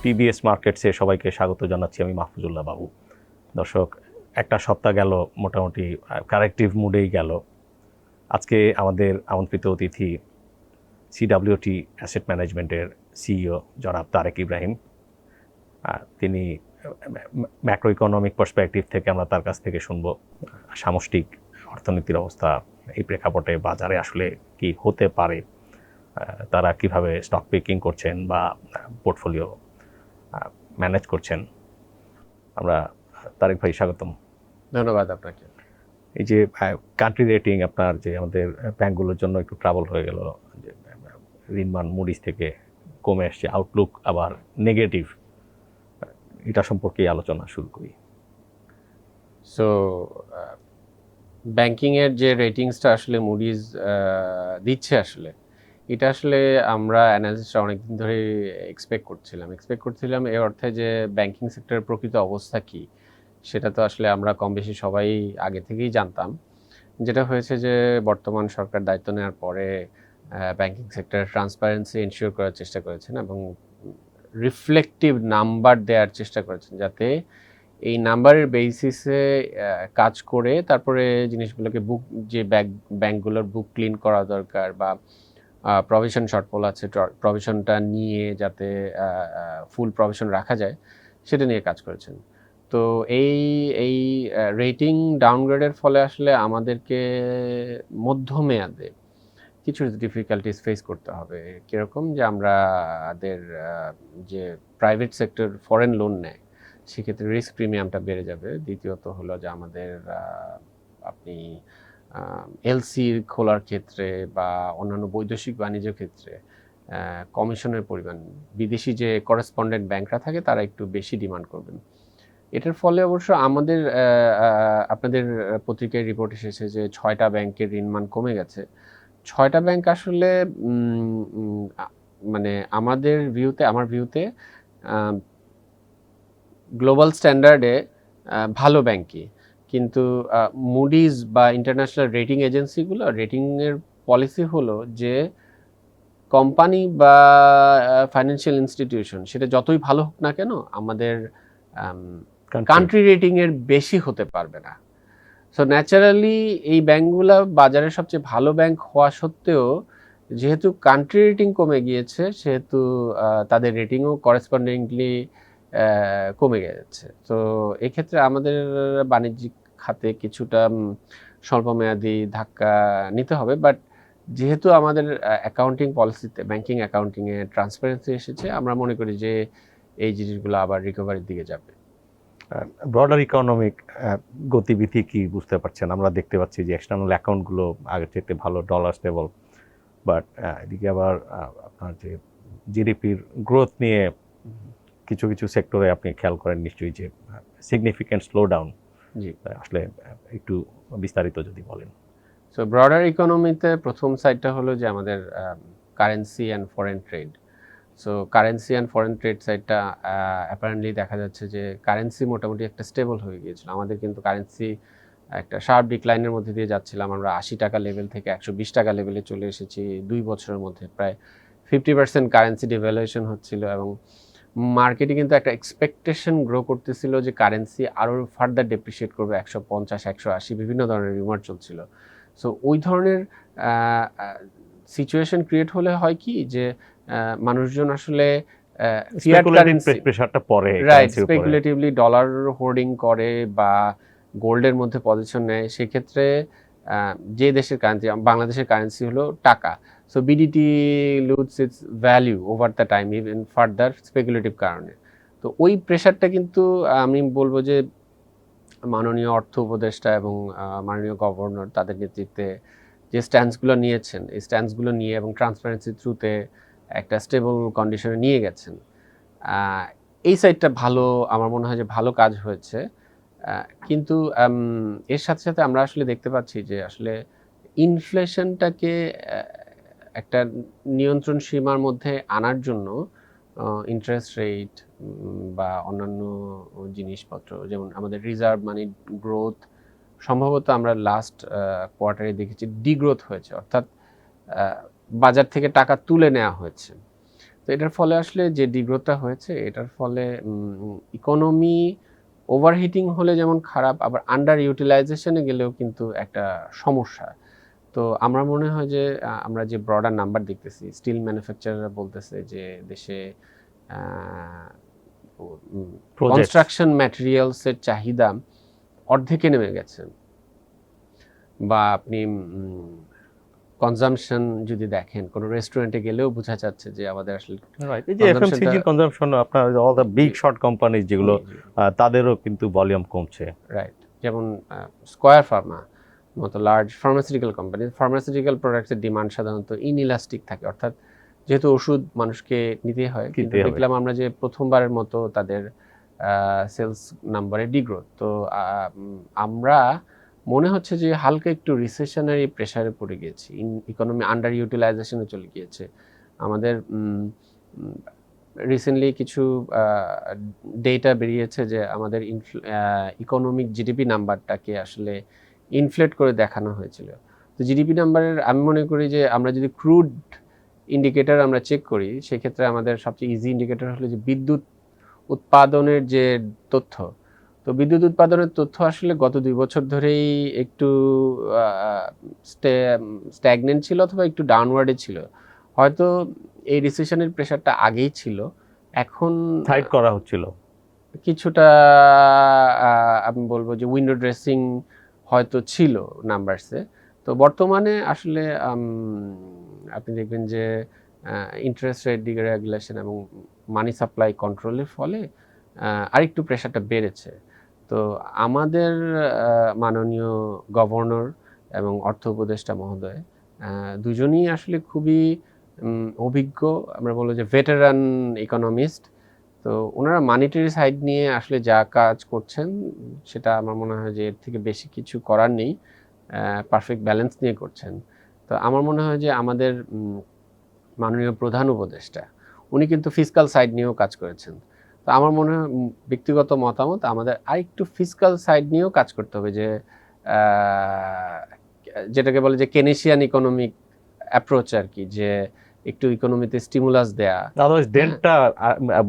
PBS মার্কেটসে সবাইকে স্বাগত জানাচ্ছি। আমি মাহফুজুল্লাহ বাবু। দর্শক, একটা সপ্তাহ গেল, মোটামুটি কারেক্টিভ মুডেই গেল। আজকে আমাদের আমন্ত্রিত অতিথি সিডাব্লিউটি অ্যাসেট ম্যানেজমেন্টের সিইও জনাব তারেক ইব্রাহিম। তিনি ম্যাক্রো ইকোনমিক পার্সপেক্টিভ থেকে আমরা তার কাছ থেকে শুনবো সামষ্টিক অর্থনীতির অবস্থা, এই প্রেক্ষাপটে বাজারে আসলে কি হতে পারে, তারা কিভাবে স্টক পিকিং করছেন বা পোর্টফোলিও ম্যানেজ করছেন। আমরা তারেক ভাই, স্বাগতম। ধন্যবাদ আপনাকে। এই যে কান্ট্রি রেটিং আপনার, যে আমাদের ব্যাংকগুলোর জন্য একটু ট্রাবল হয়ে গেল, যে ঋণমান মুডিস থেকে কমে আসছে, আউটলুক আবার নেগেটিভ, এটা সম্পর্কে আলোচনা শুরু করি। সো ব্যাংকিংয়ের যে রেটিংসটা আসলে মুডিজ দিচ্ছে, আসলে এটা আসলে আমরা অ্যানালিস্টরা অনেকদিন ধরে এক্সপেক্ট করছিলাম এর অর্থে যে ব্যাংকিং সেক্টরের প্রকৃত অবস্থা কি, সেটা তো আসলে আমরা কম বেশি সবাই আগে থেকেই জানতাম। যেটা হয়েছে যে বর্তমান সরকার দায়িত্ব নেওয়ার পরে ব্যাংকিং সেক্টরের ট্রান্সপারেন্সি এনশিওর করার চেষ্টা করেছেন এবং রিফ্লেকটিভ নাম্বার দেওয়ার চেষ্টা করেছেন, যাতে এই নাম্বারের বেসিসে কাজ করে তারপরে জিনিসগুলোকে ব্যাংকগুলোর বুক ক্লিন করা দরকার, বা প্রভিশন শর্টফল আছে, প্রভিশনটা নিয়ে যাতে ফুল প্রভিশন রাখা যায়, সেটা নিয়ে কাজ করেছেন। তো এই রেটিং ডাউনগ্রেডের ফলে আসলে আমাদেরকে মধ্যমেয়াদে কিছু ডিফিকাল্টিস ফেস করতে হবে। কীরকম, যে আমাদের যে প্রাইভেট সেক্টর ফরেন লোন নেয়, সেক্ষেত্রে রিস্ক প্রিমিয়ামটা বেড়ে যাবে। দ্বিতীয়ত হলো যে আমাদের আপনি এলসি খোলার ক্ষেত্রে বা অন্যান্য বৈদেশিক বাণিজ্যের ক্ষেত্রে কমিশনের পরিমাণ, বিদেশি যে করেসপন্ডেন্ট ব্যাংকরা থাকে তারা একটু বেশি ডিমান্ড করবেন। এটার ফলে অবশ্য আমাদের আপনাদের পত্রিকায় রিপোর্ট এসেছে যে 6টা ব্যাংকের ঋণমান কমে গেছে। 6টা ব্যাংক আসলে মানে আমার ভিউতে গ্লোবাল স্ট্যান্ডার্ডে ভালো ব্যাংকই, কিন্তু মুডিজ বা ইন্টারন্যাশনাল রেটিং এজেন্সিগুলো রেটিংয়ের পলিসি হলো যে কোম্পানি বা ফাইন্যান্সিয়াল ইনস্টিটিউশন সেটা যতই ভালো হোক না কেন, আমাদের কান্ট্রি রেটিংয়ের বেশি হতে পারবে না। সো ন্যাচারালি এই ব্যাংকগুলো বাজারের সবচেয়ে ভালো ব্যাংক হওয়া সত্ত্বেও, যেহেতু কান্ট্রি রেটিং কমে গিয়েছে, সেহেতু তাদের রেটিংও করেসপন্ডিংলি কমে গেছে। তো এক্ষেত্রে আমাদের বাণিজ্যিক খাতে কিছুটা স্বল্পমেয়াদী ধাক্কা নিতে হবে। বাট যেহেতু আমাদের অ্যাকাউন্টিং পলিসিতে, ব্যাংকিং অ্যাকাউন্টিংয়ে ট্রান্সপারেন্সি এসেছে, আমরা মনে করি যে এই জিনিসগুলো আবার রিকভারির দিকে যাবে। ব্রডার ইকোনমিক গতিবিধি কি বুঝতে পারছেন? আমরা দেখতে পাচ্ছি যে এক্সটার্নাল অ্যাকাউন্টগুলো আগের থেকে ভালো, ডলার স্টেবল, বাট এদিকে আবার আপনার যে জিডিপির গ্রোথ নিয়ে কিছু কিছু সেক্টরে আপনি খেয়াল করেন নিশ্চয়ই যে সিগনিফিক্যান্ট স্লো ডাউন। জি, আসলে একটু বিস্তারিত যদি বলেন। সো ব্রডার ইকোনমিতে প্রথম সাইডটা হলো যে আমাদের currency and foreign trade. So currency and foreign trade সাইডটা অ্যাপারেন্টলি দেখা যাচ্ছে যে কারেন্সি মোটামুটি একটা স্টেবল হয়ে গিয়েছিল। আমাদের কিন্তু কারেন্সি একটা শার্প ডিক্লাইনের মধ্যে দিয়ে যাচ্ছিলাম। আমরা 80 টাকা লেভেল থেকে 120 টাকা লেভেলে চলে এসেছি 2 বছরের মধ্যে। প্রায় 50% কারেন্সি ডিভ্যালুয়েশন হচ্ছিল এবং মার্কেটে কিন্তু একটা এক্সপেকটেশন গ্রো করতেছিল যে কারেন্সি আরও ফার্দার ডেপ্রিসিয়েট করবে, 150, 180, বিভিন্ন ধরনের রিউমার চলছিল। সো ওই ধরনের সিচুয়েশন ক্রিয়েট হলে হয় কি, যে মানুষজন আসলে ফিয়াট কারেন্সি প্রেসারটা পড়ে, রাইট, স্পেকুলেটিভলি ডলার হোর্ডিং করে বা গোল্ডের মধ্যে পজিশন নেয়। সেক্ষেত্রে যে দেশের কারেন্সি, বাংলাদেশের কারেন্সি হলো টাকা, so BDT lose its value over the time, even further speculative কারণে। তো ওই প্রেশারটা কিন্তু আমি বলবো যে মাননীয় অর্থ উপদেষ্টা এবং মাননীয় গভর্নর তাদের নেতৃত্বে যে স্ট্যান্সগুলো নিয়েছেন, এই স্ট্যান্সগুলো নিয়ে এবং ট্রান্সপারেন্সি থ্রুতে একটা স্টেবল কন্ডিশনে নিয়ে গেছেন। এই সাইডটা ভালো, আমার মনে হয় যে ভালো কাজ হয়েছে। কিন্তু এর সাথে সাথে আমরা আসলে দেখতে পাচ্ছি যে আসলে ইনফ্লেশনটাকে একটা নিয়ন্ত্রণ সীমার মধ্যে আনার জন্য ইন্টারেস্ট রেট বা অন্যান্য জিনিসপত্র, যেমন আমাদের রিজার্ভ মানি গ্রোথ, সম্ভবত আমরা লাস্ট কোয়ার্টারে দেখেছি ডিগ্রোথ হয়েছে, অর্থাৎ বাজার থেকে টাকা তুলে নেওয়া হয়েছে। তো এটার ফলে আসলে যে ডিগ্রোথটা হয়েছে এটার ফলে ইকোনমি ওভারহিটিং হলে যেমন খারাপ, আবার আন্ডার ইউটিলাইজেশনে গেলেও কিন্তু একটা সমস্যা। তো আমরা মনে হয় যে আমরা যে ব্রডার নাম্বার দেখতেছি, স্টিল ম্যানুফ্যাকচারাররা বলতেছে যে দেশে কনস্ট্রাকশন ম্যাটেরিয়ালসের চাহিদা অর্ধেকে নেমে গেছে, বা আপনি কনজাম্পশন যদি দেখেন কোনো রেস্টুরেন্টে গেলেও বোঝা যাচ্ছে যে আমাদের আসলে এই যে এফএমসিজি কনজাম্পশন, আপনার all the big short company যেগুলো, তাদেরও কিন্তু ভলিউম কমছে। রাইট, যেমন স্কয়ার ফার্মা মতো লার্জ ফার্মাসিউটিক্যাল কোম্পানি, ফার্মাসিউটিক্যাল প্রোডাক্টসের ডিমান্ড সাধারণত ইনইলাস্টিক থাকে, অর্থাৎ যেহেতু ওষুধ মানুষকে নিতে হয়, কিন্তু দেখলাম আমরা যে প্রথমবারের মতো তাদের সেলস নাম্বারে ডিগ্রোথ। তো আমরা মনে হচ্ছে যে হালকা একটু রিসেশনারি প্রেসারে পড়ে গিয়েছি, ইকোনমি আন্ডার ইউটিলাইজেশনে চলে গিয়েছে আমাদের। রিসেন্টলি কিছু ডেটা বেরিয়েছে যে আমাদের ইকোনমিক জিডিপি নাম্বারটাকে আসলে ইনফ্লেট করে দেখানো হয়েছিল। তো জিডিপি নাম্বারের আমি মনে করি যে আমরা যদি ক্রুড ইন্ডিকেটর আমরা চেক করি, সেক্ষেত্রে আমাদের সবচেয়ে ইজি ইন্ডিকেটর হলো যে বিদ্যুৎ উৎপাদনের যে তথ্য। তো বিদ্যুৎ উৎপাদনের তথ্য আসলে গত 2 বছর ধরেই একটু স্ট্যাগনেন্ট ছিল অথবা একটু ডাউনওয়ার্ডে ছিল। হয়তো এই রিসেশনের প্রেশারটা আগেই ছিল, এখন সাইড করা হচ্ছিল কিছুটা। আমি বলবো যে উইন্ডো ড্রেসিং হয়তো ছিল নাম্বারসে। তো বর্তমানে আসলে আপনি দেখবেন যে ইন্টারেস্ট রেট ডিরেগুলেশন এবং মানি সাপ্লাই কন্ট্রোলের ফলে আরেকটু প্রেশারটা বেড়েছে। তো আমাদের মাননীয় গভর্নর এবং অর্থ উপদেষ্টা মহোদয় দুজনই আসলে খুবই অভিজ্ঞ, আমরা বলবো যে ভেটেরান ইকোনমিস্ট। তো ওনারা মানিটারি সাইড নিয়ে আসলে যা কাজ করছেন সেটা আমার মনে হয় যে এর থেকে বেশি কিছু করার নেই, পারফেক্ট ব্যালেন্স নিয়ে করছেন। তো আমার মনে হয় যে আমাদের মাননীয় প্রধান উপদেষ্টা উনি কিন্তু ফিসকাল সাইড নিয়েও কাজ করেছেন। তো আমার মনে হয় ব্যক্তিগত মতামত আমাদের আরেকটু ফিসকাল সাইড নিয়েও কাজ করতে হবে, যে যেটাকে বলে যে কেনেশিয়ান ইকোনমিক অ্যাপ্রোচ আর কি, যে একটু ইকোনমিতে স্টিমুলাস দেয়া, আদারওয়াইজ ডেন্টটা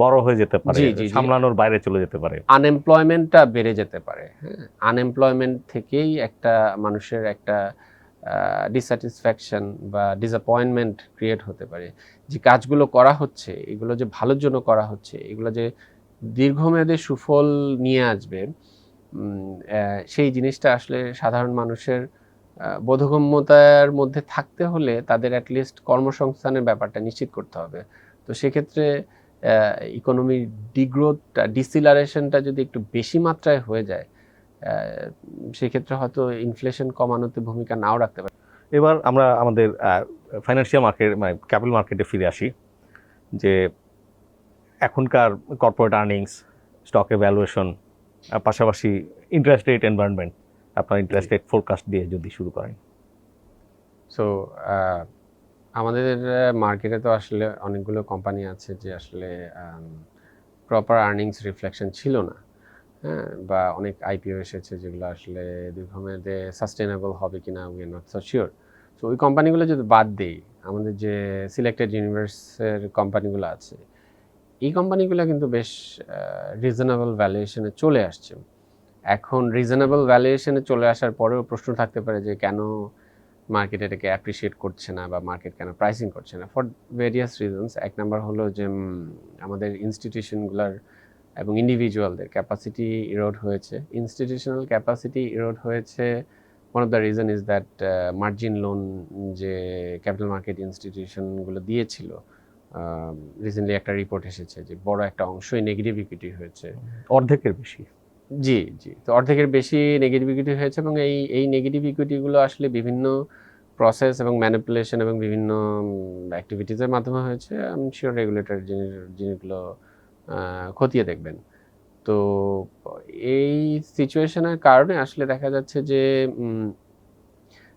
বড় হয়ে যেতে পারে, সামলানোর বাইরে চলে যেতে পারে, আনএমপ্লয়মেন্টটা বেড়ে যেতে পারে। হ্যাঁ, আনএমপ্লয়মেন্ট থেকেই একটা মানুষের একটা ডিসস্যাটিসফ্যাকশন বা ডিসঅ্যাপয়েন্টমেন্ট ক্রিয়েট হতে পারে। যে কাজগুলো করা হচ্ছে এগুলো যে ভালোর জন্য করা হচ্ছে, এগুলো যে দীর্ঘমেয়াদে সুফল নিয়ে আসবে, সেই জিনিসটা আসলে সাধারণ মানুষের বোধগম্যতার মধ্যে থাকতে হলে তাদের অ্যাটলিস্ট কর্মসংস্থানের ব্যাপারটা নিশ্চিত করতে হবে। তো সেক্ষেত্রে ইকোনমির ডিগ্রোথটা, ডিসিলারেশনটা যদি একটু বেশি মাত্রায় হয়ে যায়, সেক্ষেত্রে হয়তো ইনফ্লেশন কমানোতে ভূমিকা নাও রাখতে পারে। এবার আমরা আমাদের ফাইন্যান্সিয়াল মার্কেট, মানে ক্যাপিটাল মার্কেটে ফিরে আসি। যে এখনকার কর্পোরেট আর্নিংস, স্টকের ভ্যালুয়েশন, পাশাপাশি ইন্টারেস্ট রেট এনভায়রনমেন্ট, আপনার ইন্টারেস্ট রেট ফোরকাস্ট দিয়ে যদি শুরু করেন। সো আমাদের মার্কেটে তো আসলে অনেকগুলো কোম্পানি আছে যে আসলে প্রপার আর্নিংস রিফ্লেকশন ছিল না, হ্যাঁ, বা অনেক আইপিও এসেছে যেগুলো আসলে দীর্ঘমেয়াদে সাস্টেনেবল হবে কিনা we are not so sure. So ওই কোম্পানিগুলো যদি বাদ দিই, আমাদের যে সিলেক্টেড ইউনিভার্সের কোম্পানিগুলো আছে, এই কোম্পানিগুলো কিন্তু বেশ রিজনেবল ভ্যালুয়েশনে চলে আসছে। এখন রিজনেবল ভ্যালুয়েশনে চলে আসার পরেও প্রশ্ন থাকতে পারে যে কেন মার্কেট এটাকে অ্যাপ্রিসিয়েট করছে না, বা মার্কেট কেন প্রাইসিং করছে না, ফর ভেরিয়াস রিজনস। এক নাম্বার হলো যে আমাদের ইনস্টিটিউশনগুলোর এবং ইন্ডিভিজুয়ালদের ক্যাপাসিটি ইরোড হয়েছে। ইনস্টিটিউশনাল ক্যাপাসিটি ইরোড হয়েছে, one of the reason is that margin loan যে ক্যাপিটাল মার্কেট ইনস্টিটিউশনগুলো দিয়েছিল, রিসেন্টলি একটা রিপোর্ট এসেছে যে বড় একটা অংশই নেগেটিভ ইকুইটি হয়েছে, অর্ধেকের বেশি। জি জি, তো অর্ধেকের বেশি নেগেটিভ ইকুইটি হয়েছে, এবং এই নেগেটিভ ইকুইটিগুলো আসলে বিভিন্ন প্রসেস এবং ম্যানিপুলেশন এবং বিভিন্ন অ্যাক্টিভিটিসের মাধ্যমে হয়েছে। আমি শিওর রেগুলেটর জিনিসগুলো খতিয়ে দেখবেন। তো এই সিচুয়েশনের কারণে আসলে দেখা যাচ্ছে যে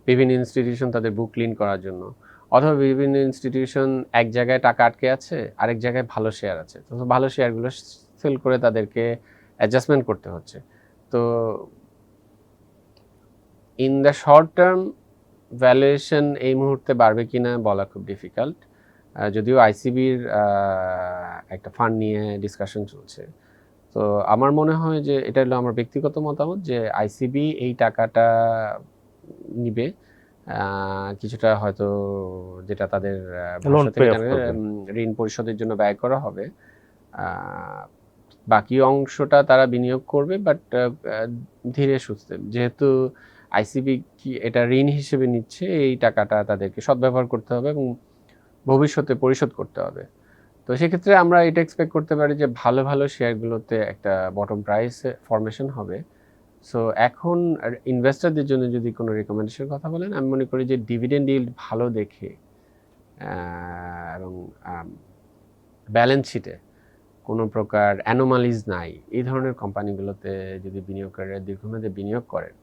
বিভিন্ন ইনস্টিটিউশন তাদের বুক ক্লিন করার জন্য, অথবা বিভিন্ন ইনস্টিটিউশন এক জায়গায় টাকা আটকে আছে, আরেক জায়গায় ভালো শেয়ার আছে, তো ভালো শেয়ারগুলো সেল করে তাদেরকে অ্যাডজাস্টমেন্ট করতে হচ্ছে। তো in the short term valuation এই মুহূর্তে বাড়বে কিনা বলা খুব ডিফিকাল্ট। যদিও আইসিবির একটা ফান্ড নিয়ে ডিসকাশন চলছে। তো আমার মনে হয় যে এটা হলো আমার ব্যক্তিগত মতামত যে আইসিবি এই টাকাটা নিবে, কিছুটা হয়তো যেটা তাদের লোন ভাষা পে থেকে অফ জানা যায়, করবে। ঋণ পরিশোধের জন্য ব্যয় করা হবে। বাকি অংশটা তারা বিনিয়োগ করবে, বাট ধীরে সুস্থে, যেহেতু আইসিবি কি এটা ঋণ হিসেবে নিচ্ছে, এই টাকাটা তাদেরকে সদ্ব্যবহার করতে হবে এবং ভবিষ্যতে পরিশোধ করতে হবে। তো সেক্ষেত্রে আমরা এটা এক্সপেক্ট করতে পারি যে ভালো ভালো শেয়ারগুলোতে একটা বটম প্রাইস ফরমেশন হবে। সো এখন ইনভেস্টরদের জন্য যদি কোনো রেকমেন্ডেশনের কথা বলেন, আমি মনে করি যে ডিভিডেন্ড ইল্ড ভালো দেখে এবং ব্যালেন্স শিটে কোনো প্রকার অ্যানোমালিজ নাই, এই ধরনের কোম্পানিগুলোতে যদি বিনিয়োগকারীরা দীর্ঘমেয়াদে বিনিয়োগ করেন,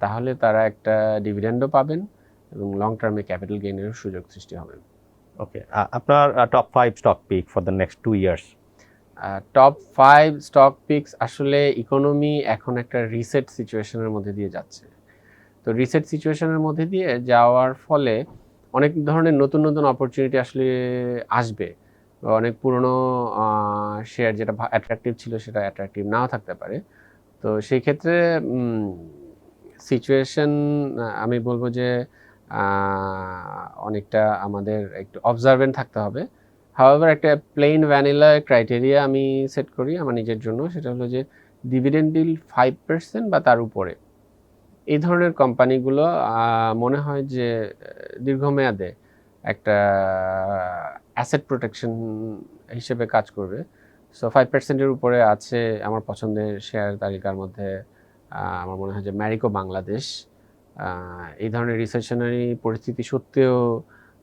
তাহলে তারা একটা ডিভিডেন্ডও পাবেন এবং লং টার্মে ক্যাপিটাল গেইনেরও সুযোগ সৃষ্টি হবে। ওকে, আপনার top 5 stock pick for the next 2 years? Top 5 stock picks, আসলে ইকোনমি এখন একটা রিসেট সিচুয়েশনের মধ্যে দিয়ে যাচ্ছে। তো রিসেট সিচুয়েশনের মধ্যে দিয়ে যাওয়ার ফলে অনেক ধরনের নতুন নতুন অপরচুনিটি আসলে আসবে। অনেক পুরনো শেয়ার যেটা অ্যাট্রাকটিভ ছিল সেটা অ্যাট্রাকটিভ নাও থাকতে পারে। তো সেই ক্ষেত্রে সিচুয়েশন, আমি বলবো যে অনেকটা আমাদের একটু অবজারভেন্ট থাকতে হবে। হাওয়েভার একটা প্লেন ভ্যানিলা ক্রাইটেরিয়া আমি সেট করি আমার নিজের জন্য, সেটা হলো যে ডিভিডেন্ড ইল্ড 5% বা তার উপরে। এই ধরনের কোম্পানিগুলো মনে হয় যে দীর্ঘমেয়াদে একটা অ্যাসেট প্রোটেকশন হিসেবে কাজ করবে। সো 5%-এর উপরে আছে আমার পছন্দের শেয়ার তালিকার মধ্যে। আমার মনে হয় যে ম্যারিকো বাংলাদেশ, এই ধরনের রিসেশনারি পরিস্থিতি সত্ত্বেও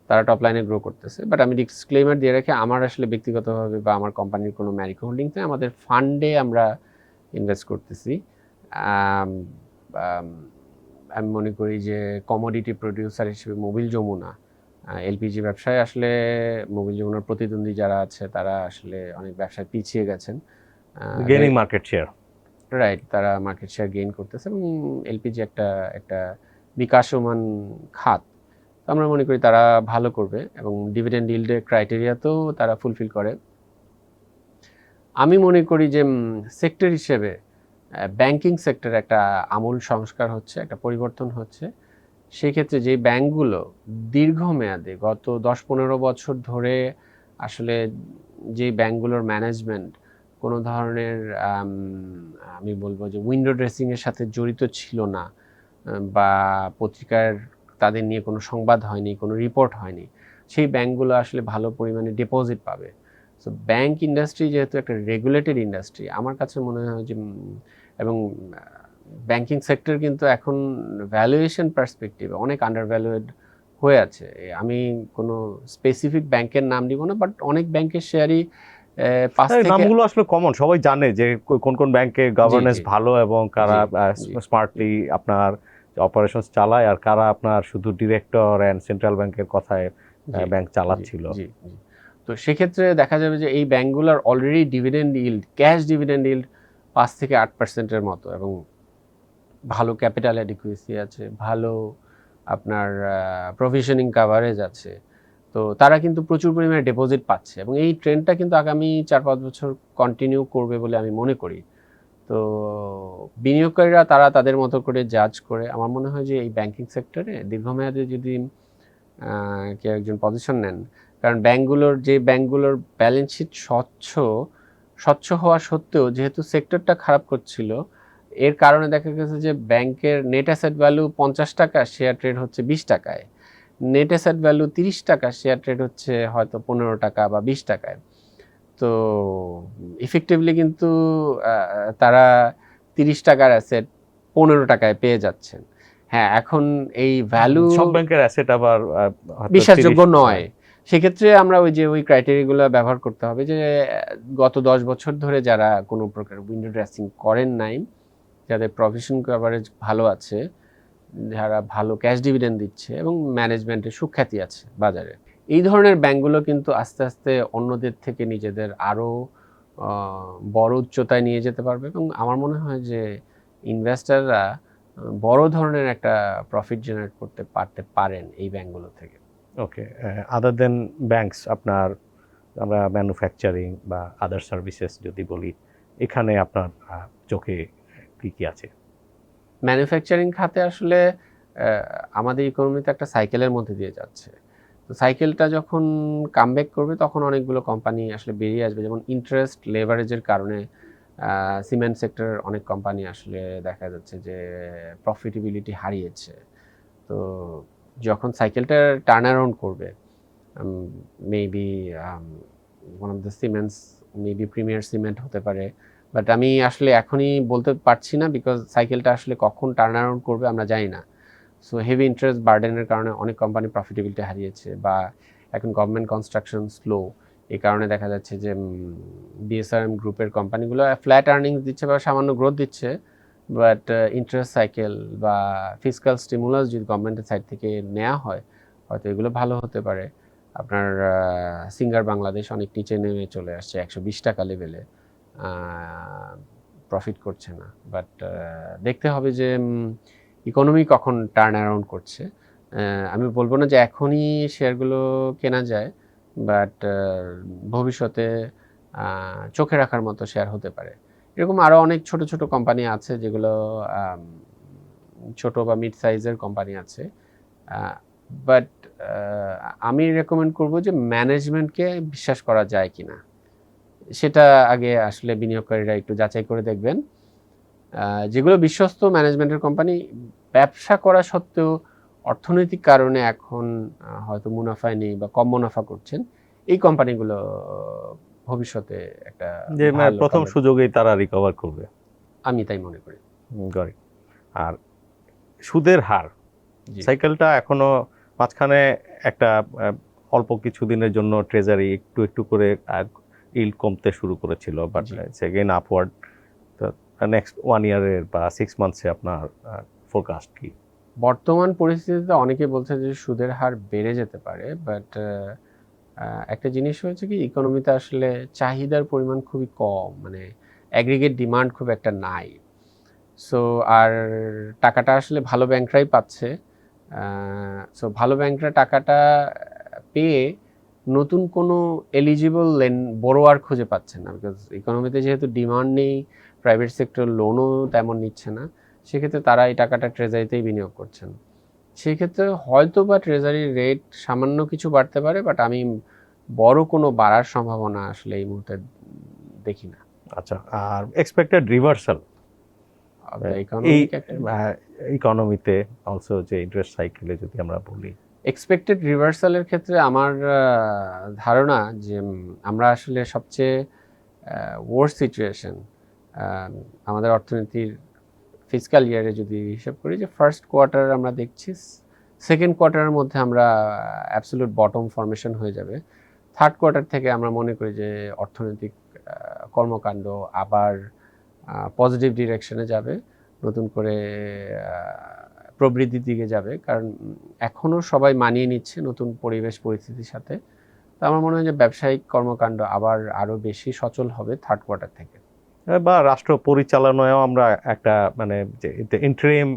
তারা টপ লাইনে গ্রো করতেছে। বাট আমি ডিসক্লেমার দিয়ে রাখি, আমার আসলে ব্যক্তিগতভাবে বা আমার কোম্পানির কোনো ম্যারিকো হোল্ডিংস নেই, আমাদের ফান্ডে আমরা ইনভেস্ট করতেছি। আমি মনে করি যে কমোডিটি প্রডিউসার হিসেবে মোবিল যমুনা, এলপিজি ব্যবসায় আসলে মোবিল যমুনার প্রতিদ্বন্দ্বী যারা আছে তারা আসলে অনেক ব্যবসায় পিছিয়ে গেছেন, গেইনিং মার্কেট শেয়ার। রাইট, তারা মার্কেট শেয়ার গেইন করতেছে এবং এলপিজি একটা একটা বিকাশমান খাত। আমরা মনে করি তারা ভালো করবে এবং ডিভিডেন্ড ইল্ডের ক্রাইটেরিয়াতেও তারা ফুলফিল করে। আমি মনে করি যে সেক্টর হিসেবে ব্যাংকিং সেক্টর একটা আমূল সংস্কার হচ্ছে, একটা পরিবর্তন হচ্ছে। সেই ক্ষেত্রে যে ব্যাংকগুলো দীর্ঘমেয়াদে গত 10-15 বছর ধরে আসলে যে ব্যাংকগুলোর ম্যানেজমেন্ট কোনো ধরনের আমি বলবো যে উইন্ডো ড্রেসিংয়ের সাথে জড়িত ছিল না, বা পত্রিকার তাদের নিয়ে কোনো সংবাদ হয়নি, কোনো রিপোর্ট হয়নি, সেই ব্যাংকগুলো আসলে ভালো পরিমাণে ডিপোজিট পাবে। সো ব্যাংক ইন্ডাস্ট্রি যেহেতু একটা রেগুলেটেড ইন্ডাস্ট্রি, আমার কাছে মনে হয় যে এবং ব্যাংকিং সেক্টর কিন্তু এখন ভ্যালুয়েশন পার্সপেক্টিভে অনেক আন্ডার ভ্যালুয়েড হয়ে আছে। আমি কোনো স্পেসিফিক ব্যাংকের নাম দিব না, বাট অনেক ব্যাংকের শেয়ারই 5 থেকে নামগুলো আসলে কমন, সবাই জানে যে কোন কোন ব্যাংকে গভর্নেন্স জি। ভালো এবং কারা জি। স্মার্টলি আপনার অপারেশনস চালায় আর কারা আপনার শুধু ডিরেক্টর অ্যান্ড সেন্ট্রাল ব্যাংকের কথায় ব্যাংক চালাচ্ছিল। জি। তো সেক্ষেত্রে দেখা যাবে যে এই ব্যাংকগুলোর already dividend yield, cash dividend yield 5-8%-এর মতো, এবং ভালো ক্যাপিটাল অ্যাডিকুয়েসি আছে, ভালো আপনার প্রভিশনিং কাভারেজ আছে। তো তারা কিন্তু প্রচুর পরিমাণে ডিপোজিট পাচ্ছে এবং এই ট্রেন্ডটা কিন্তু আগামী 4-5 বছর কন্টিনিউ করবে বলে আমি মনে করি। তো বিনিয়োগকারীরা তারা তাদের মতো করে জাজ করে, আমার মনে হয় যে এই ব্যাংকিং সেক্টরে দীর্ঘমেয়াদে যদি কেউ একজন পজিশন নেন, কারণ ব্যাংকগুলোর ব্যালেন্স শিট স্বচ্ছ হওয়া সত্ত্বেও যেহেতু সেক্টরটা খারাপ করছিল, এর কারণে দেখা গেছে যে ব্যাংকের নেট অ্যাসেট ভ্যালু 50 টাকা, শেয়ার ট্রেড হচ্ছে 20 টাকায়। নেট অ্যাসেট ভ্যালু 30 টাকা, শেয়ার ট্রেড হচ্ছে হয়তো 15 টাকা বা 20 টাকায়। তো ইফেক্টিভলি কিন্তু তারা 30 টাকার অ্যাসেট 15 টাকায় পেয়ে যাচ্ছেন। হ্যাঁ, এখন এই ভ্যালু সব ব্যাংকের অ্যাসেট আবার হয়তো বিশ্বাসযোগ্য 30 নয়। সেক্ষেত্রে আমরা ওই ক্রাইটেরিয়াগুলো ব্যবহার করতে হবে যে গত 10 বছর ধরে যারা কোনো প্রকার উইন্ডো ড্রেসিং করেন নাই, যাদের প্রভিশন কভারেজ ভালো আছে, যারা ভালো ক্যাশ ডিভিডেন্ড দিচ্ছে এবং ম্যানেজমেন্টের সুখ্যাতি আছে বাজারে, এই ধরনের ব্যাংকগুলো কিন্তু আস্তে আস্তে অন্যদের থেকে নিজেদের আরও বড় উচ্চতায় নিয়ে যেতে পারবে এবং আমার মনে হয় যে ইনভেস্টররা বড় ধরনের একটা প্রফিট জেনারেট করতে পারেন এই ব্যাংকগুলো থেকে। ওকে, আদার দেন ব্যাংকস, আপনার আমরা ম্যানুফ্যাকচারিং বা আদার সার্ভিসেস যদি বলি, এখানে আপনার চোখে কি কি আছে? ম্যানুফ্যাকচারিং খাতে আসলে আমাদের ইকোনমিতে একটা সাইকেলের মধ্যে দিয়ে যাচ্ছে। তো সাইকেলটা যখন কামব্যাক করবে তখন অনেকগুলো কোম্পানি আসলে বেরিয়ে আসবে, যেমন ইন্টারেস্ট লেভারেজের কারণে সিমেন্ট সেক্টরের অনেক কোম্পানি আসলে দেখা যাচ্ছে যে প্রফিটেবিলিটি হারিয়েছে। তো যখন সাইকেলটা টার্ন অ্যারাউন্ড করবে, maybe one of the cements, maybe premier cement হতে পারে, বাট আমি আসলে এখনই বলতে পারছি না, বিকজ সাইকেলটা আসলে কখন টার্ন অ্যারাউন্ড করবে আমরা জানি না। সো হেভি ইন্টারেস্ট বার্ডেনের কারণে অনেক কোম্পানি প্রফিটেবিলিটি হারিয়েছে, বা এখন গভর্নমেন্ট কনস্ট্রাকশন স্লো, এই কারণে দেখা যাচ্ছে যে বিএসআরএম গ্রুপের কোম্পানিগুলো ফ্ল্যাট আর্নিংস দিচ্ছে বা সামান্য গ্রোথ দিচ্ছে, বাট ইন্টারেস্ট সাইকেল বা ফিসকাল স্টিমুলাস যদি গভর্নমেন্টের সাইড থেকে নেওয়া হয়, হয়তো এগুলো ভালো হতে পারে। আপনার সিঙ্গার বাংলাদেশ অনেক নিচে নেমে চলে আসছে, 120 টাকা লেভেলে, প্রফিট করছে না। বাট দেখতে হবে যে ইকোনমি কখন টার্ন অ্যারাউন্ড করছে। আমি বলবো না যে এখনই শেয়ারগুলো কেনা যায়, বাট ভবিষ্যতে চোখে রাখার মতো শেয়ার হতে পারে। এরকম আরও অনেক ছোট ছোট কোম্পানি আছে যেগুলো ছোট বা মিড সাইজের কোম্পানি আছে, বাট আমি রেকমেন্ড করব যে ম্যানেজমেন্টকে বিশ্বাস করা যায় কিনা সেটা আগে আসলে বিনিয়োগকারীরা একটু যাচাই করে দেখবেন। যেগুলো বিশ্বস্ত ম্যানেজমেন্টের কোম্পানি, ব্যবসা করা সত্ত্বেও অর্থনৈতিক কারণে এখন হয়তো মুনাফায় নেই বা কম মুনাফা করছেন, এই কোম্পানিগুলো ভবিষ্যতে একটা যে ভালো প্রথম comeback, সুযোগেই তারা রিকভার করবে। আমি তাই মনে করি। করে। আর সুদের হার, জি সাইকেলটা এখনো মাঝখানে একটা অল্প কিছু দিনের জন্য ট্রেজারি একটু একটু করে ইল্ড কমতে শুরু করেছিল, বাট জি। Second upward. তো নেক্সট 1 ইয়ারের বা 6 মান্থসে আপনার ফোরকাস্ট কি? বর্তমান পরিস্থিতিতে অনেকে বলছে যে সুদের হার বেড়ে যেতে পারে, বাট একটা জিনিস হয়েছে কি, ইকোনমিতে আসলে চাহিদার পরিমাণ খুবই কম, মানে অ্যাগ্রিগেট ডিমান্ড খুব একটা নাই। সো আর টাকাটা আসলে ভালো ব্যাংকরাই পাচ্ছে। সো ভালো ব্যাংকরা টাকাটা পেয়ে নতুন কোনো এলিজিবল বড়োয়ার খুঁজে পাচ্ছে না, বিকজ ইকোনমিতে যেহেতু ডিমান্ড নেই, প্রাইভেট সেক্টর লোনও তেমন নিচ্ছে না, সেক্ষেত্রে তারা এই টাকাটা ট্রেজারিতেই বিনিয়োগ করছেন। সেক্ষেত্রে হয়তো বা ট্রেজারি রেট সামান্য কিছু বাড়তে পারে, বাট আমি বড় কোনো বাড়ার সম্ভাবনা আসলে এই মুহূর্তে দেখি না। আচ্ছা, আর এক্সপেক্টেড রিভার্সাল এই ইকোনমিক ইকোনমিতে অলসো, যে ইন্টারেস্ট সাইকেলে যদি আমরা বলি, এক্সপেক্টেড রিভার্সালের ক্ষেত্রে আমার ধারণা যে আমরা আসলে সবচেয়ে ওয়ার্স্ট সিচুয়েশন আমাদের অর্থনীতির ফিসকাল ইয়ারে যদি হিসাব করি, যে ফার্স্ট কোয়ার্টার আমরা দেখছি, সেকেন্ড কোয়ার্টারের মধ্যে আমরা অ্যাবসলিউট বটম ফরমেশন হয়ে যাবে। থার্ড কোয়ার্টার থেকে আমরা মনে করি যে অর্থনৈতিক কর্মকাণ্ড আবার পজিটিভ ডিরেকশনে যাবে, নতুন করে প্রবৃদ্ধির দিকে যাবে, কারণ এখনও সবাই মানিয়ে নিচ্ছে নতুন পরিবেশ পরিস্থিতির সাথে। তো আমার মনে হয় যে ব্যবসায়িক কর্মকাণ্ড আবার আরও বেশি সচল হবে থার্ড কোয়ার্টার থেকে। বা রাষ্ট্র পরিচালনায়ও আমরা একটা মানে যে ইন্টারিম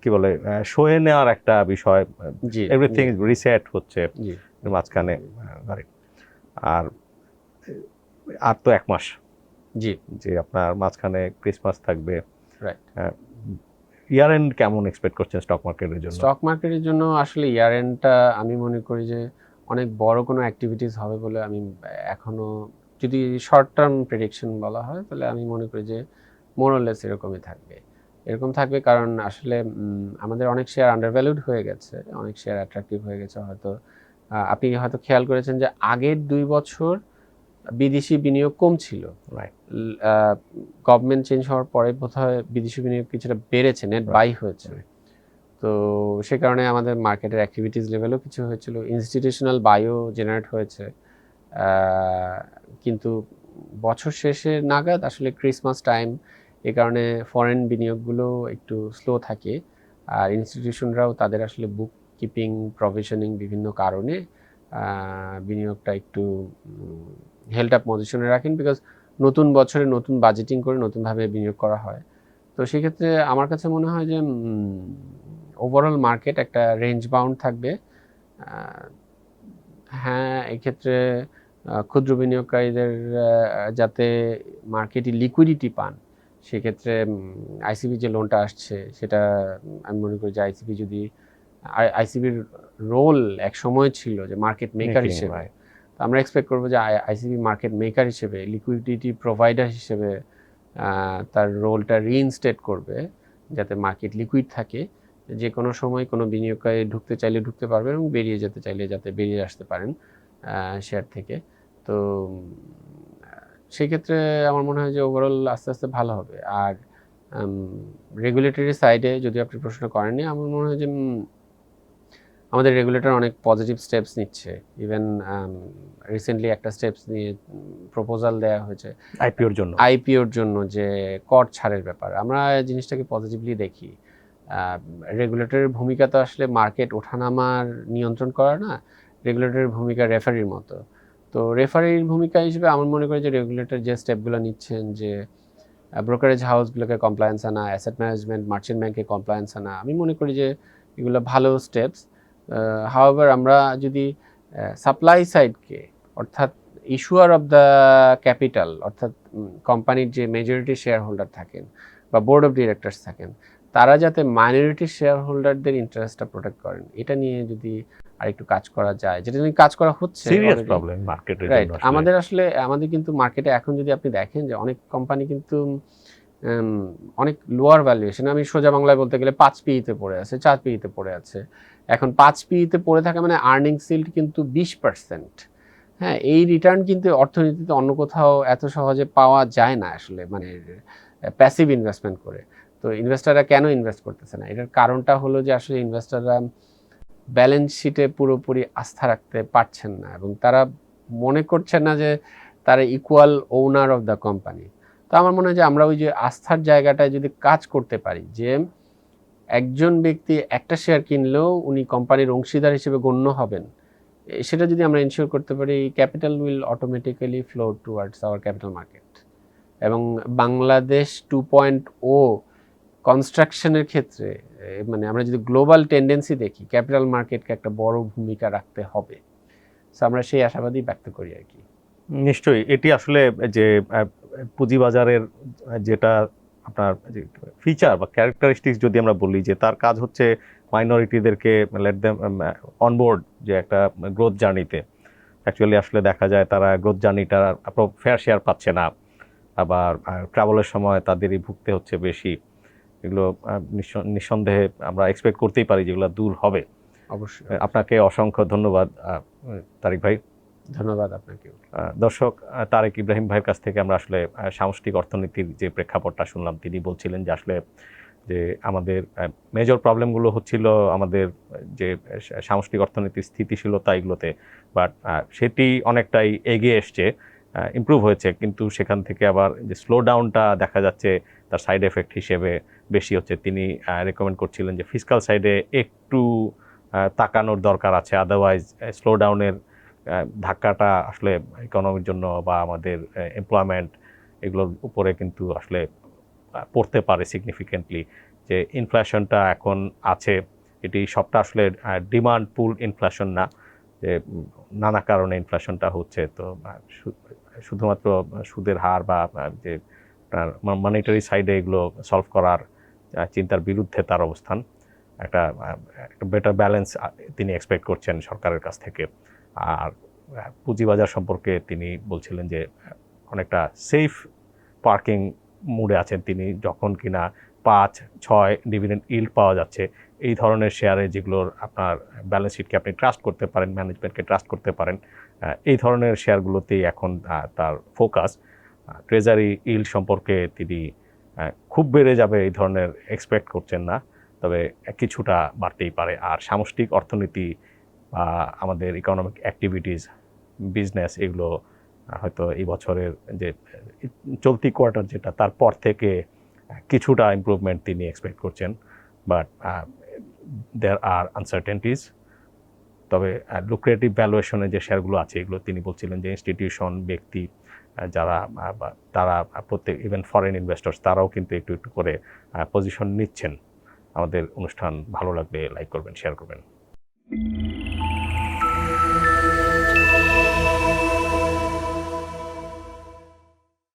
কি বলে সয়ে নেওয়ার একটা বিষয়, জি এভরিথিং রিসেট হচ্ছে জি মাঝখানে। আর আর তো 1 মাস, জি যে আপনার মাঝখানে ক্রিসমাস থাকবে। রাইট। ইয়ার এন্ড কেমন এক্সপেক্ট করছেন স্টক মার্কেটের জন্য? স্টক মার্কেটের জন্য আসলে ইয়ার এন্ডটা আমি মনে করি যে অনেক বড় কোনো অ্যাক্টিভিটিস হবে বলে আমি এখনো, যদি শর্ট টার্ম প্রেডিকশন বলা হয়, তাহলে আমি মনে করি যে মোরলেস এরকমই থাকবে। এরকম থাকবে কারণ আসলে আমাদের অনেক শেয়ার আন্ডারভ্যালুড হয়ে গেছে, অনেক শেয়ার অ্যাট্রাকটিভ হয়ে গেছে। হয়তো আপনি হয়তো খেয়াল করেছেন যে আগের 2 বছর বিদেশি বিনিয়োগ কম ছিল, গভর্নমেন্ট চেঞ্জ হওয়ার পরে বোধহয় বিদেশি বিনিয়োগ কিছুটা বেড়েছে, নেট বাই হয়েছে। তো সে কারণে আমাদের মার্কেটের অ্যাক্টিভিটিস লেভেলও কিছু হয়েছিল, ইনস্টিটিউশনাল বায়ো জেনারেট হয়েছে। কিন্তু বছর শেষে নাগাদ আসলে ক্রিসমাস টাইম, এই কারণে ফরেন বিনিয়োগগুলো একটু স্লো থাকে, আর ইনস্টিটিউশনরাও তাদের আসলে বুক কিপিং, প্রভিশনিং বিভিন্ন কারণে বিনিয়োগটা একটু হেল্ড আপ পজিশনে রাখেন, বিকজ নতুন বছরে নতুন বাজেটিং করে নতুনভাবে বিনিয়োগ করা হয়। তো সেক্ষেত্রে আমার কাছে মনে হয় যে ওভারঅল মার্কেট একটা রেঞ্জ বাউন্ড থাকবে, আহ, হ্যাঁ, এক্ষেত্রে ক্ষুদ্র বিনিয়োগকারীদের যাতে মার্কেটে লিকুইডিটি পান, সেক্ষেত্রে আইসিবি যে লোনটা আসছে সেটা আমি মনে করি যে আইসিবি যদি আইসিবির রোল এক সময় ছিল যে মার্কেট মেকার Making, হিসেবে, right. তো আমরা এক্সপেক্ট করবো যে আইসিবি মার্কেট মেকার হিসেবে, লিকুইডিটি প্রোভাইডার হিসেবে তার রোলটা রিইনস্টেট করবে, যাতে মার্কেট লিকুইড থাকে, যে কোনো সময় কোনো বিনিয়োগকারী ঢুকতে চাইলে ঢুকতে পারবে এবং বেরিয়ে যেতে চাইলে যাতে বেরিয়ে আসতে পারেন শেয়ার থেকে। তো সেই ক্ষেত্রে আমার মনে হয় যে ওভারঅল আস্তে আস্তে ভালো হবে। আর রেগুলেটরি সাইডে যদি আপনি প্রশ্ন করেননি, আমার মনে হয় যে আমাদের রেগুলেটর অনেক পজিটিভ স্টেপস নিচ্ছে। ইভেন রিসেন্টলি একটা স্টেপস নিয়ে প্রপোজাল দেওয়া হয়েছে আইপিওর জন্য যে কর ছাড়ের ব্যাপার। আমরা জিনিসটাকে পজিটিভলি দেখি। রেগুলেটরের ভূমিকা তো আসলে মার্কেট ওঠানামার নিয়ন্ত্রণ করা না, রেগুলেটরের ভূমিকা রেফারির মতো। তো রেফারির ভূমিকা হিসেবে আমার মনে করি যে রেগুলেটর যে স্টেপগুলো নিচ্ছেন, যে ব্রোকারেজ হাউসগুলোকে কমপ্লায়েন্স আনা, অ্যাসেট ম্যানেজমেন্ট মার্চেন্ট ব্যাংকে কমপ্লায়েন্স আনা, আমি মনে করি যে এগুলো ভালো স্টেপস। হাউএভার আমরা যদি সাপ্লাই সাইডকে, অর্থাৎ ইস্যুয়ার অফ দ্য ক্যাপিটাল, অর্থাৎ কোম্পানির যে মেজরিটি শেয়ার হোল্ডার থাকেন বা বোর্ড অফ ডিরেক্টরস থাকেন, তারা যাতে মাইনরিটি শেয়ার হোল্ডারদের ইন্টারেস্টটা প্রোটেক্ট করেন, এটা নিয়ে যদি আরেকটু কাজ করা যায়, যেটা নিয়ে কাজ করা হচ্ছে সিরিয়াস প্রবলেম মার্কেটের রাইট। জন্য। আমাদের কিন্তু মার্কেটে এখন যদি আপনি দেখেন যে অনেক কোম্পানি কিন্তু অনেক লোয়ার ভ্যালুয়েশন, আমি সোজা বাংলায় বলতে গেলে 5 পিইতে পড়ে আছে, 4 পিইতে পড়ে আছে। এখন 5 পিইতে পড়ে থাকা মানে আর্নিংস ইল্ড কিন্তু 20%। হ্যাঁ, এই রিটার্ন কিন্তু অর্থনীতিতে অন্য কোথাও এত সহজে পাওয়া যায় না আসলে, মানে প্যাসিভ ইনভেস্টমেন্ট করে। তো ইনভেস্টাররা কেন ইনভেস্ট করতেছে না? এটার কারণটা হলো যে আসলে ইনভেস্টাররা ব্যালেন্স শিটে পুরোপুরি আস্থা রাখতে পারছেন না, এবং তারা মনে করছেন না যে তারা equal owner of the company. তো আমার মনে হয় যে আমরা ওই যে আস্থার জায়গাটায় যদি কাজ করতে পারি, যে একজন ব্যক্তি একটা শেয়ার কিনলেও উনি কোম্পানির অংশীদার হিসেবে গণ্য হবেন, সেটা যদি আমরা ইনশিওর করতে পারি, capital will automatically flow towards hour capital market. এবং বাংলাদেশ 2.0 কনস্ট্রাকশনের ক্ষেত্রে, মানে আমরা যদি গ্লোবাল টেন্ডেন্সি দেখি, ক্যাপিটাল মার্কেটকে একটা বড় ভূমিকা রাখতে হবে। সো আমরা সেই আশাবাদী ব্যক্ত করি আর কি। নিশ্চয়ই এটি আসলে যে পুঁজিবাজারের যেটা আপনার ফিচার বা ক্যারেক্টারিস্টিক্স যদি আমরা বলি, যে তার কাজ হচ্ছে মাইনরিটিদেরকে লেট দেম অনবোর্ড, যে একটা গ্রোথ জার্নিতে। অ্যাকচুয়ালি আসলে দেখা যায় তারা গ্রোথ জার্নিটা ফেয়ার শেয়ার পাচ্ছে না, আবার ট্রাভেলের সময় তাদেরই ভুগতে হচ্ছে বেশি। এগুলো নিঃসন্দেহে আমরা এক্সপেক্ট করতেই পারি যেগুলো দূর হবে। অবশ্যই। আপনাকে অসংখ্য ধন্যবাদ তারিক ভাই। ধন্যবাদ আপনাকে। দর্শক, তারেক ইব্রাহিম ভাইয়ের কাছ থেকে আমরা আসলে সামষ্টিক অর্থনীতির যে প্রেক্ষাপটটা শুনলাম। তিনি বলছিলেন যে আসলে যে আমাদের মেজর প্রবলেমগুলো হচ্ছিল আমাদের যে সামষ্টিক অর্থনীতির স্থিতিশীলতা এগুলোতে, বাট সেটি অনেকটাই এগিয়ে এসছে, ইমপ্রুভ হয়েছে, কিন্তু সেখান থেকে আবার যে স্লো ডাউনটা দেখা যাচ্ছে তার সাইড এফেক্ট হিসেবে বেশি হচ্ছে। তিনি রেকমেন্ড করছিলেন যে ফিসকাল সাইডে একটু তাকানোর দরকার আছে, আদারওয়াইজ স্লো ডাউনের ধাক্কাটা আসলে ইকোনমির জন্য বা আমাদের এমপ্লয়মেন্ট এগুলোর উপরে কিন্তু আসলে পড়তে পারে সিগনিফিকেন্টলি। যে ইনফ্লেশনটা এখন আছে, এটি সবটা আসলে ডিমান্ড পুল ইনফ্লেশন না, যে নানা কারণে ইনফ্লেশনটা হচ্ছে। তো শুধুমাত্র সুদের হার বা যে মনিটারি সাইডে এগুলো সলভ করার চিন্তার বিরুদ্ধে তার অবস্থান। একটা বেটার ব্যালেন্স তিনি এক্সপেক্ট করছেন সরকারের কাছ থেকে। আর পুঁজিবাজার সম্পর্কে তিনি বলছিলেন যে অনেকটা সেফ পার্কিং মুডে আছেন তিনি, যখন কিনা 5-6 ডিভিডেন্ড ইল্ড পাওয়া যাচ্ছে এই ধরনের শেয়ারে, যেগুলোর আপনার ব্যালেন্স শিটকে আপনি ট্রাস্ট করতে পারেন, ম্যানেজমেন্টকে ট্রাস্ট করতে পারেন, এই ধরনের শেয়ারগুলোতেই এখন তার ফোকাস। ট্রেজারি ইল্ড সম্পর্কে তিনি খুব বেড়ে যাবে এই ধরনের এক্সপেক্ট করছেন না, তবে কিছুটা বাড়তেই পারে। আর সামষ্টিক অর্থনীতি বা আমাদের ইকোনমিক অ্যাক্টিভিটিস, বিজনেস, এগুলো হয়তো এই বছরের যে চলতি কোয়ার্টার যেটা, তারপর থেকে কিছুটা ইমপ্রুভমেন্ট তিনি এক্সপেক্ট করছেন, বাট দেয়ার আর আনসার্টেনটিস। তবে লুক্রেটিভ ভ্যালুয়েশনের যে শেয়ারগুলো আছে এগুলো তিনি বলছিলেন যে ইনস্টিটিউশন, ব্যক্তি যারা, তারা প্রত্যেক, ইভেন ফরেন ইনভেস্টর্স, তারাও কিন্তু একটু একটু করে পজিশন নিচ্ছেন। আমাদের অনুষ্ঠান ভালো লাগলে লাইক করবেন, শেয়ার করবেন।